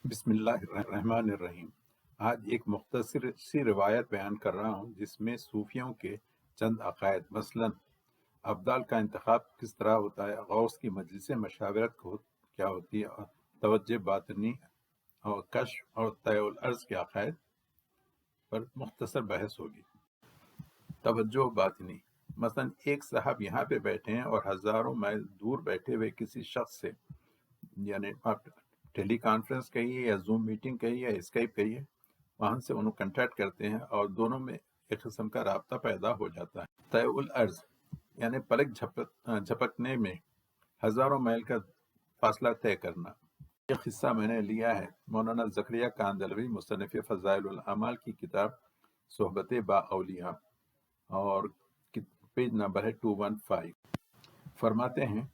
بسم اللہ الرحمن الرحیم۔ آج ایک مختصر سی روایت بیان کر رہا ہوں جس میں صوفیوں کے چند عقائد مثلا ابدال کا انتخاب کس طرح ہوتا ہے، غوث کی مجلس مشاورت کیا ہوتی ہے، اور توجہ باطنی اور کشف اور طے الارض کے عقائد پر مختصر بحث ہوگی۔ توجہ باطنی، مثلا ایک صاحب یہاں پہ بیٹھے ہیں اور ہزاروں میل دور بیٹھے ہوئے کسی شخص سے، یعنی آپ ٹیلی کانفرنس کہیے یا زوم میٹنگ کہیے یا اسکائپ کہیے، وہاں سے انہوں کنٹیکٹ کرتے ہیں اور دونوں میں ایک قسم کا رابطہ پیدا ہو جاتا ہے۔ طے الارض یعنی پلک جھپکنے میں ہزاروں میل کا فاصلہ طے کرنا۔ یہ قصہ میں نے لیا ہے مولانا زکریا کاندلوی، مصنف فضائل الاعمال کی کتاب صحبت با اولیاء، اور پیج نمبر ہے 215۔ فرماتے ہیں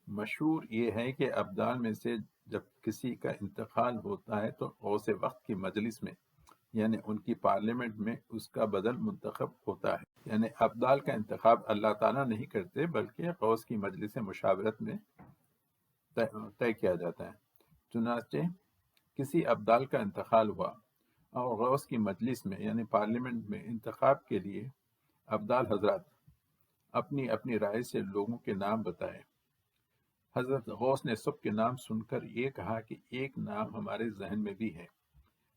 مشہور یہ ہے کہ ابدال میں سے جب کسی کا انتقال ہوتا ہے تو غوث وقت کی مجلس میں، یعنی ان کی پارلیمنٹ میں، اس کا بدل منتخب ہوتا ہے۔ یعنی ابدال کا انتخاب اللہ تعالیٰ نہیں کرتے بلکہ غوث کی مجلس مشاورت میں طے کیا جاتا ہے۔ چنانچہ کسی ابدال کا انتقال ہوا اور غوث کی مجلس میں یعنی پارلیمنٹ میں انتخاب کے لیے ابدال حضرات اپنی اپنی رائے سے لوگوں کے نام بتائے۔ حضرت غوث نے سب کے نام سن کر یہ کہا کہ ایک نام ہمارے ذہن میں بھی ہے،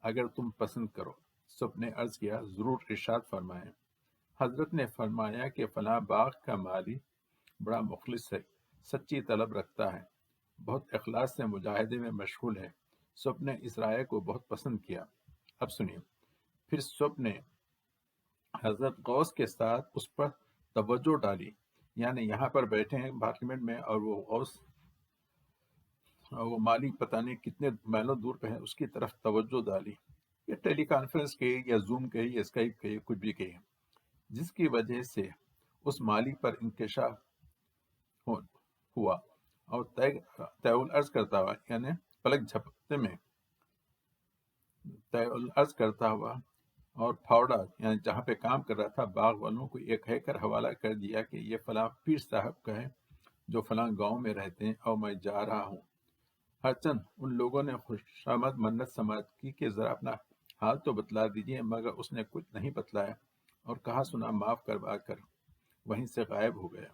اگر تم پسند کرو۔ سب نے عرض کیا ضرور، ارشاد فرمائیں۔ حضرت نے فرمایا کہ فلاں باغ کا مالی بڑا مخلص ہے، سچی طلب رکھتا ہے، بہت اخلاص سے مجاہدے میں مشغول ہے۔ سب نے اس رائے کو بہت پسند کیا۔ اب سنیے، پھر سب نے حضرت غوث کے ساتھ اس پر توجہ ڈالی، یعنی یہاں پر بیٹھے ہیں پارلیمنٹ میں اور وہ غوث، وہ مالی پتہ نہیں کتنے میلوں دور پہ ہے، اس کی طرف توجہ ڈالی، یا ٹیلی کانفرنس کہی یا زوم کہی یا اسکائپ کہی، کچھ بھی کہی، جس کی وجہ سے اس مالی پر انکشاف ہوا اور طے الارض کرتا ہوا، یعنی پلک جھپکتے میں طے الارض کرتا ہوا، اور پھاوڑا یعنی جہاں پہ کام کر رہا تھا باغ والوں کو یہ کہہ کر حوالہ کر دیا کہ یہ فلاں پیر صاحب کا ہے جو فلاں گاؤں میں رہتے ہیں اور میں جا رہا ہوں۔ ہرچند ان لوگوں نے خوشامد منت سماعت کی کہ ذرا اپنا حال تو بتلا دیجیے، مگر اس نے کچھ نہیں بتلایا اور کہا سنا معاف کروا کر وہیں سے غائب ہو گیا۔